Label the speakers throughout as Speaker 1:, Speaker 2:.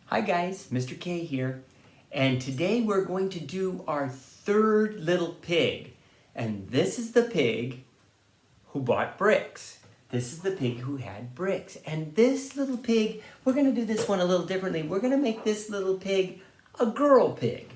Speaker 1: Hi guys, Mr. K here, and today we're going to do our third little pig. And this is the pig who bought bricks. This is the pig who had bricks. And this little pig, we're going to do this one a little differently. We're going to make this little pig a girl pig.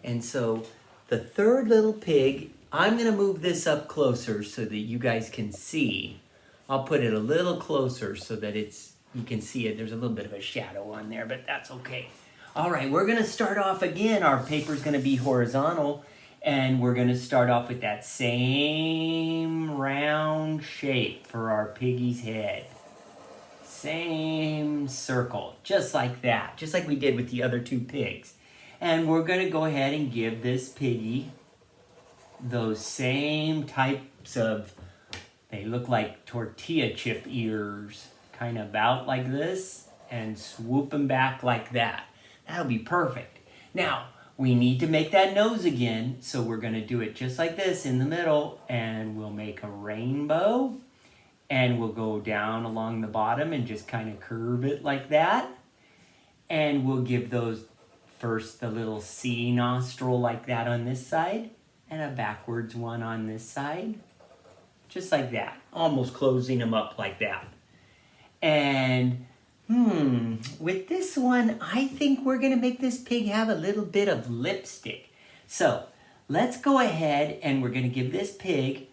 Speaker 1: And so the third little pig, I'm going to move this up closer so that you guys can see. I'll put it a little closer so that you can see it. There's a little bit of a shadow on there, but that's okay. All right, we're going to start off again. Our paper's going to be horizontal, and we're going to start off with that same round shape for our piggy's head. Same circle, just like that, just like we did with the other two pigs. And we're going to go ahead and give this piggy those same types of, they look like tortilla chip ears, kind of out like this and swoop them back like that. That'll be perfect. Now, we need to make that nose again, so we're going to do it just like this in the middle, and we'll make a rainbow, and we'll go down along the bottom and just kind of curve it like that. And we'll give those first the little C nostril like that on this side, and a backwards one on this side. Just like that, almost closing them up like that. And, with this one, I think we're going to make this pig have a little bit of lipstick. So, let's go ahead and we're going to give this pig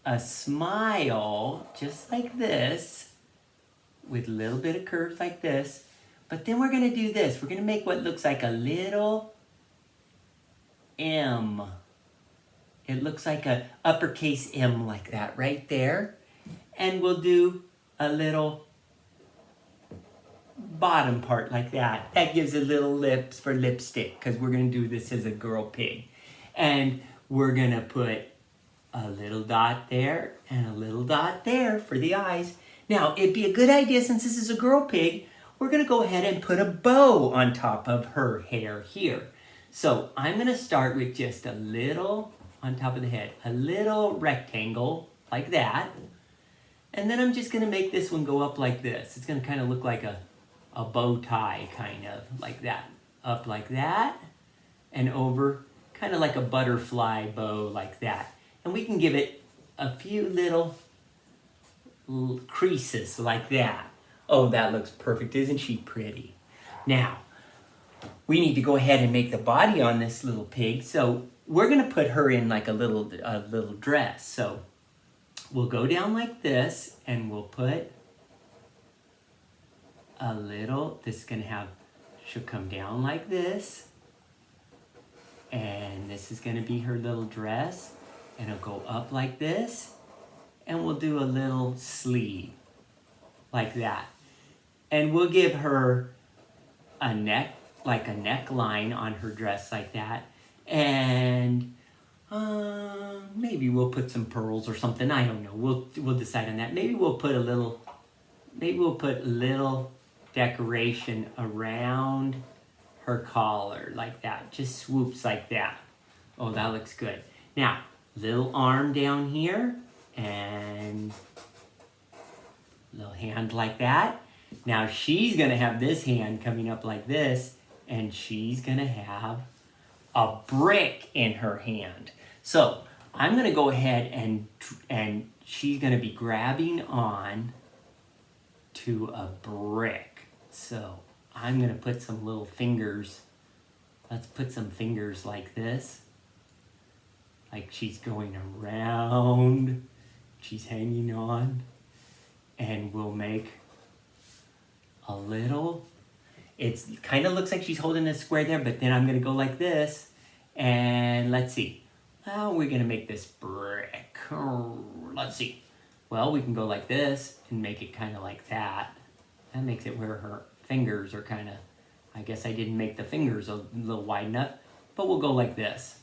Speaker 1: a smile, just like this, with a little bit of curves like this. But then we're going to do this. We're going to make what looks like a little M. It looks like a uppercase M like that right there. And we'll do a little bottom part like that. That gives it little lips for lipstick, because we're going to do this as a girl pig. And we're going to put a little dot there and a little dot there for the eyes. Now, it'd be a good idea, since this is a girl pig, we're going to go ahead and put a bow on top of her hair here. So I'm going to start with just a little on top of the head, a little rectangle like that. And then I'm just going to make this one go up like this. It's going to kind of look like a bow tie, kind of like that. Up like that and over, kind of like a butterfly bow like that. And we can give it a few little creases like that. Oh, that looks perfect. Isn't she pretty? Now, we need to go ahead and make the body on this little pig. So we're going to put her in like a little dress. So we'll go down like this, and we'll put a little, this is going to have, she'll come down like this. And this is going to be her little dress. And it'll go up like this. And we'll do a little sleeve like that. And we'll give her a neck, like a neckline on her dress like that. And maybe we'll put some pearls or something. I don't know. We'll decide on that. Maybe we'll put a little decoration around her collar like that. Just swoops like that. Oh, that looks good. Now, little arm down here and little hand like that. Now she's going to have this hand coming up like this, and she's going to have a brick in her hand. So I'm going to go ahead and she's going to be grabbing on to a brick. So I'm going to put some little fingers. Let's put some fingers like this. Like she's going around. She's hanging on. And we'll make a little, it kind of looks like she's holding a square there, but then I'm going to go like this. And let's see. How are we going to make this brick? Let's see. Well, we can go like this and make it kind of like that. That makes it where her fingers are kind of, I guess I didn't make the fingers a little wide enough, but we'll go like this.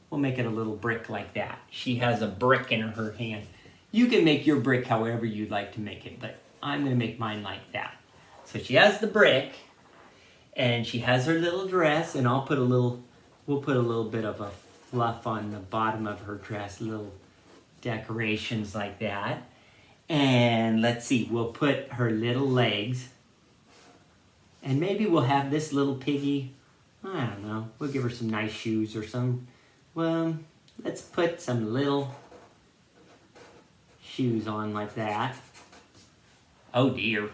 Speaker 1: We'll make it a little brick like that. She has a brick in her hand. You can make your brick however you'd like to make it, but I'm going to make mine like that. So she has the brick, and she has her little dress, and we'll put a little bit of a fluff on the bottom of her dress, little decorations like that. And let's see, we'll put her little legs And maybe we'll have this little piggy, I don't know, we'll give her some nice shoes or some, well, let's put some little shoes on like that. Oh dear.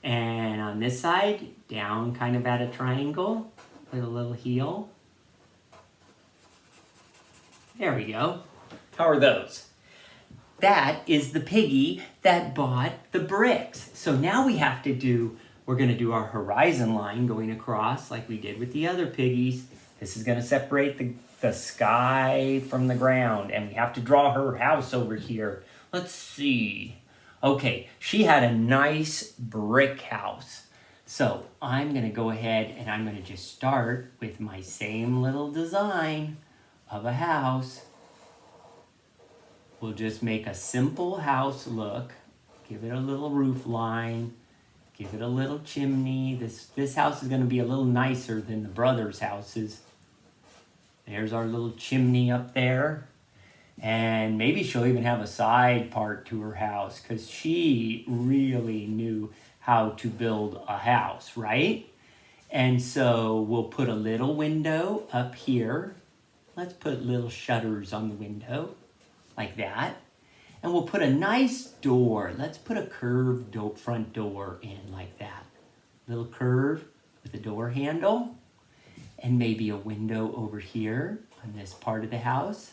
Speaker 1: And on this side, down kind of at a triangle with a little heel. There we go. How are those? That is the piggy that bought the bricks. So now we have to do, we're going to do our horizon line going across like we did with the other piggies. This is going to separate the sky from the ground. And we have to draw her house over here. Let's see. Okay, she had a nice brick house. So I'm going to go ahead and I'm going to just start with my same little design of a house. We'll just make a simple house look. Give it a little roof line. Give it a little chimney. This house is going to be a little nicer than the brothers' houses. There's our little chimney up there. And maybe she'll even have a side part to her house because she really knew how to build a house, right? And so we'll put a little window up here. Let's put little shutters on the window like that. And we'll put a nice door. Let's put a curved front door in like that. Little curve with a door handle. And maybe a window over here on this part of the house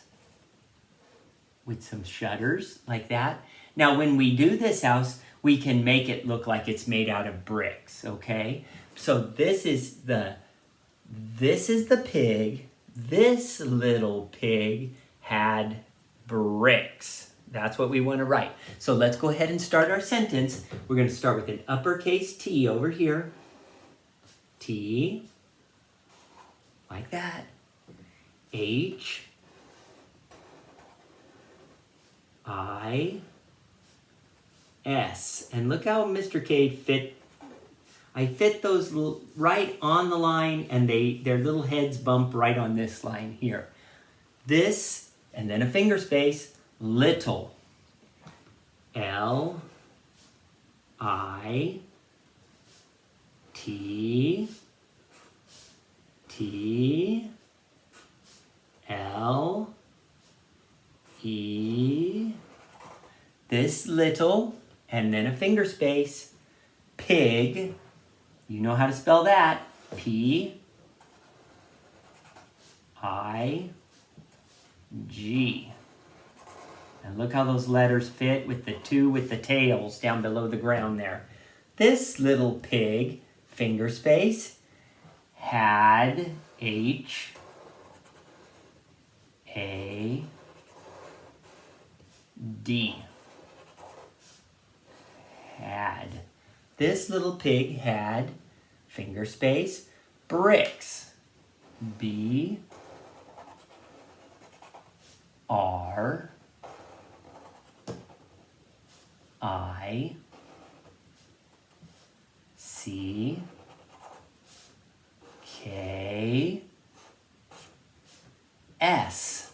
Speaker 1: with some shutters like that. Now when we do this house, we can make it look like it's made out of bricks, okay? So this is the pig. This little pig had bricks. That's what we want to write. So let's go ahead and start our sentence. We're going to start with an uppercase T over here. T, like that. H, I, S. And look how Mr. K fit. I fit those right on the line and their little heads bump right on this line here. This, and then a finger space, little. L, I, T, T, L, E, this little, and then a finger space, pig. You know how to spell that. P, I, G. And look how those letters fit with the two with the tails down below the ground there. This little pig, finger space, had H, A, D. Had. This little pig had, finger space, bricks. B, R, I, C, K, S.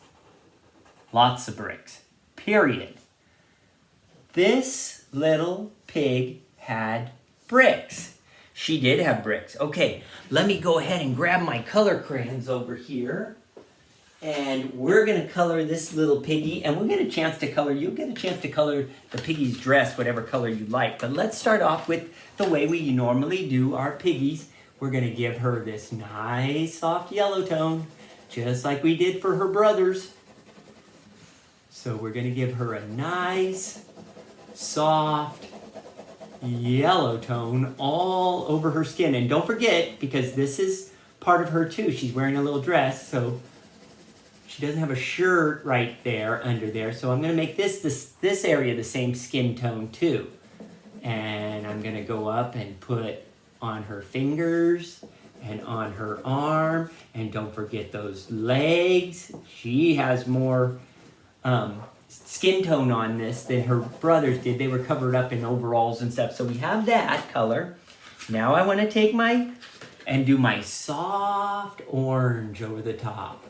Speaker 1: Lots of bricks. Period. This little pig had bricks. She did have bricks. Okay, let me go ahead and grab my color crayons over here. And we're going to color this little piggy. And we'll get a chance to color, you'll get a chance to color the piggy's dress, whatever color you like. But let's start off with the way we normally do our piggies. We're going to give her this nice soft yellow tone, just like we did for her brothers. So we're going to give her a nice, soft, yellow tone all over her skin. And don't forget, because this is part of her too, she's wearing a little dress, so she doesn't have a shirt right there under there. So I'm going to make this area the same skin tone too. And I'm going to go up and put on her fingers and on her arm. And don't forget those legs. She has more skin tone on this than her brothers did. They were covered up in overalls and stuff. So we have that color. Now I want to take and do my soft orange over the top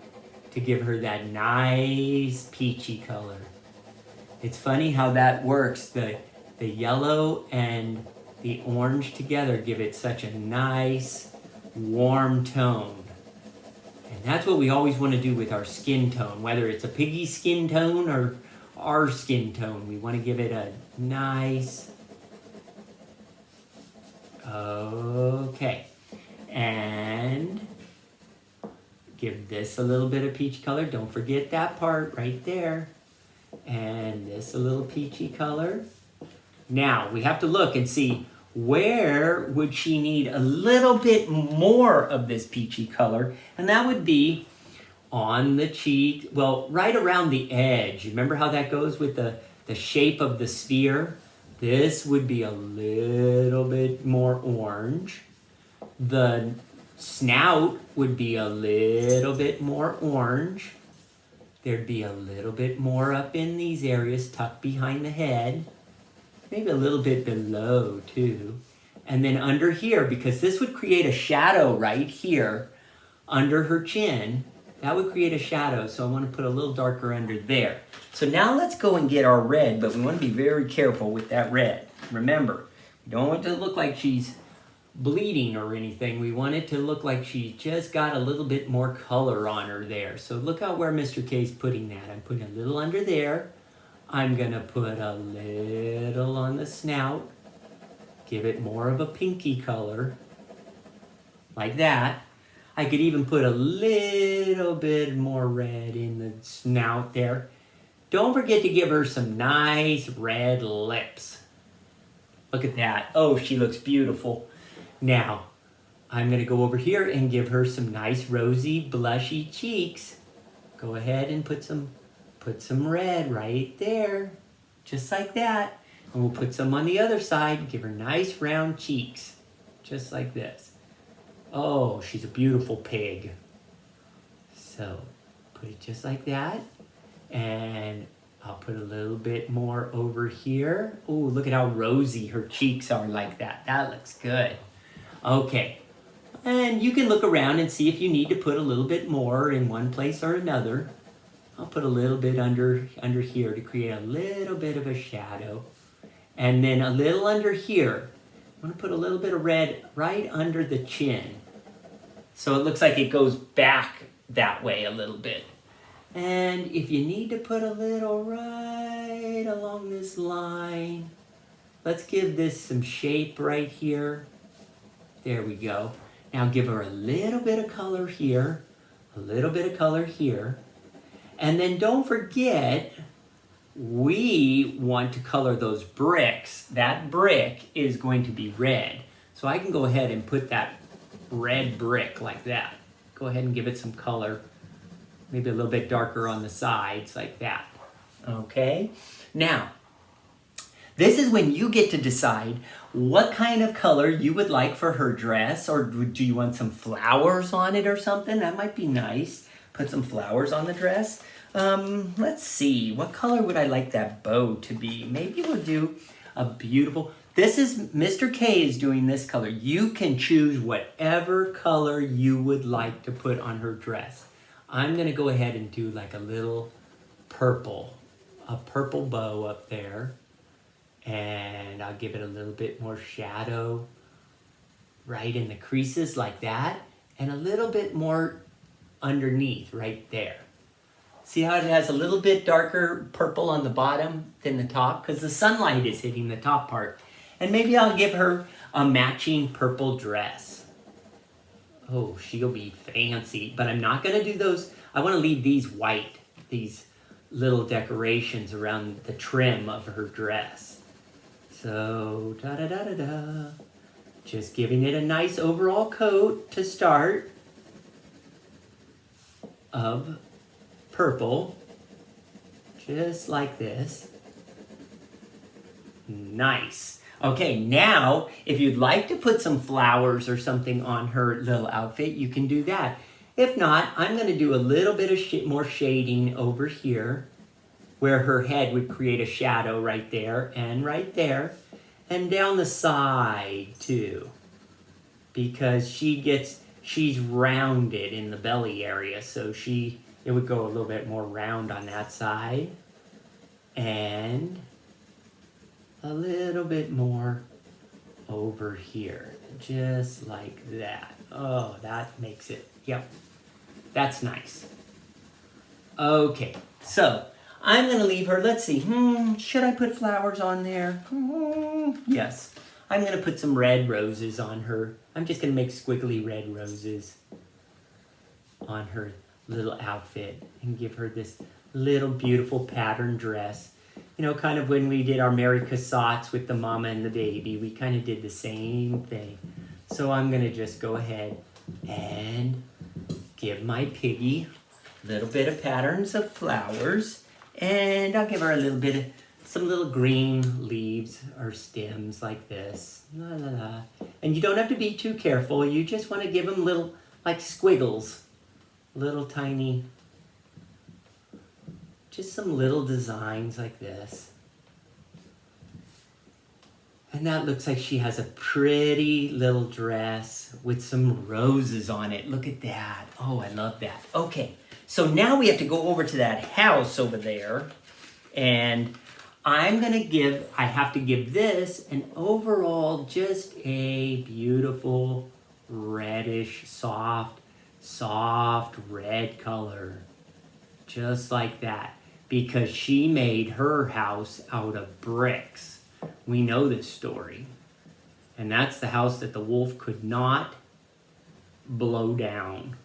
Speaker 1: to give her that nice peachy color. It's funny how that works. The yellow and the orange together give it such a nice, warm tone. And that's what we always want to do with our skin tone, whether it's a piggy skin tone or our skin tone. We want to give it a nice, okay. And give this a little bit of peach color. Don't forget that part right there. And this a little peachy color. Now, we have to look and see where would she need a little bit more of this peachy color. And that would be on the cheek, well, right around the edge. Remember how that goes with the shape of the sphere? This would be a little bit more orange. The snout would be a little bit more orange. There'd be a little bit more up in these areas tucked behind the head. Maybe a little bit below too. And then under here, because this would create a shadow right here under her chin, that would create a shadow. So I want to put a little darker under there. So now let's go and get our red, but we want to be very careful with that red. Remember, we don't want it to look like she's bleeding or anything. We want it to look like she just got a little bit more color on her there. So look out where Mr. K is putting that. I'm putting a little under there. I'm going to put a little on the snout. Give it more of a pinky color. Like that. I could even put a little bit more red in the snout there. Don't forget to give her some nice red lips. Look at that. Oh, she looks beautiful. Now, I'm going to go over here and give her some nice rosy, blushy cheeks. Go ahead and put some red right there. Just like that. And we'll put some on the other side. Give her nice round cheeks. Just like this. Oh, she's a beautiful pig. So, put it just like that. And I'll put a little bit more over here. Oh, look at how rosy her cheeks are like that. That looks good. Okay. And you can look around and see if you need to put a little bit more in one place or another. I'll put a little bit under here to create a little bit of a shadow. And then a little under here. I'm going to put a little bit of red right under the chin. So it looks like it goes back that way a little bit. And if you need to put a little right along this line, let's give this some shape right here. There we go. Now give her a little bit of color here, a little bit of color here. And then don't forget, we want to color those bricks. That brick is going to be red. So I can go ahead and put that red brick like that. Go ahead and give it some color. Maybe a little bit darker on the sides like that. Okay? Now, this is when you get to decide what kind of color you would like for her dress, or do you want some flowers on it or something? That might be nice. Put some flowers on the dress. Let's see. What color would I like that bow to be? Maybe we'll do a beautiful... This is, Mr. K is doing this color. You can choose whatever color you would like to put on her dress. I'm going to go ahead and do like a little purple. A purple bow up there. And I'll give it a little bit more shadow right in the creases like that. And a little bit more underneath right there. See how it has a little bit darker purple on the bottom than the top? Because the sunlight is hitting the top part. And maybe I'll give her a matching purple dress. Oh, she'll be fancy. But I'm not going to do those. I want to leave these white. These little decorations around the trim of her dress. So, da-da-da-da-da. Just giving it a nice overall coat to start of purple. Just like this. Nice. Okay, now, if you'd like to put some flowers or something on her little outfit, you can do that. If not, I'm going to do a little bit of more shading over here, where her head would create a shadow right there, and down the side, too. Because she's rounded in the belly area, so it would go a little bit more round on that side. And a little bit more over here, just like that. Oh, that makes it, yep, that's nice. Okay, so I'm gonna leave her, let's see, should I put flowers on there? Yes, I'm gonna put some red roses on her. I'm just gonna make squiggly red roses on her little outfit and give her this little beautiful pattern dress. You know, kind of when we did our Mary Cassattes with the mama and the baby, we kind of did the same thing. So I'm gonna just go ahead and give my piggy a little bit of patterns of flowers, and I'll give her a little bit of some little green leaves or stems like this. La la la. And you don't have to be too careful. You just want to give them little like squiggles, little tiny, just some little designs like this. And that looks like she has a pretty little dress with some roses on it. Look at that. Oh, I love that. Okay, so now we have to go over to that house over there. And I have to give this an overall just a beautiful reddish, soft red color. Just like that. Because she made her house out of bricks. We know this story. And that's the house that the wolf could not blow down.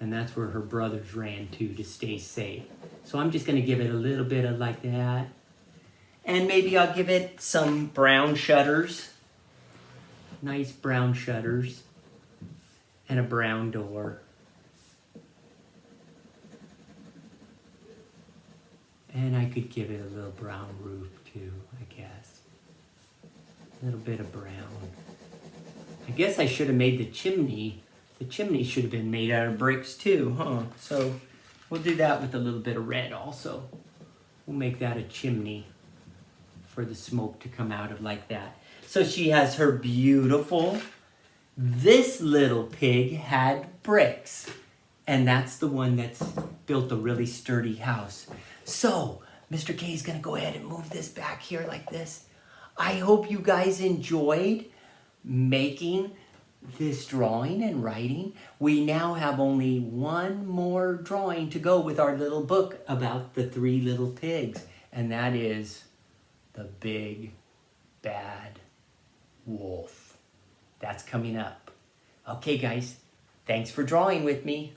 Speaker 1: And that's where her brothers ran to stay safe. So I'm just going to give it a little bit of like that. And maybe I'll give it some brown shutters. Nice brown shutters. And a brown door. And I could give it a little brown roof too, I guess. A little bit of brown. I guess I should have made the chimney should have been made out of bricks too, huh? So we'll do that with a little bit of red also. We'll make that a chimney for the smoke to come out of like that. So she has her beautiful, this little pig had bricks. And that's the one that's built a really sturdy house. So, Mr. K is gonna go ahead and move this back here like this. I hope you guys enjoyed making this drawing and writing. We now have only one more drawing to go with our little book about the 3 little pigs. And that is the big bad wolf. That's coming up. Okay guys, thanks for drawing with me.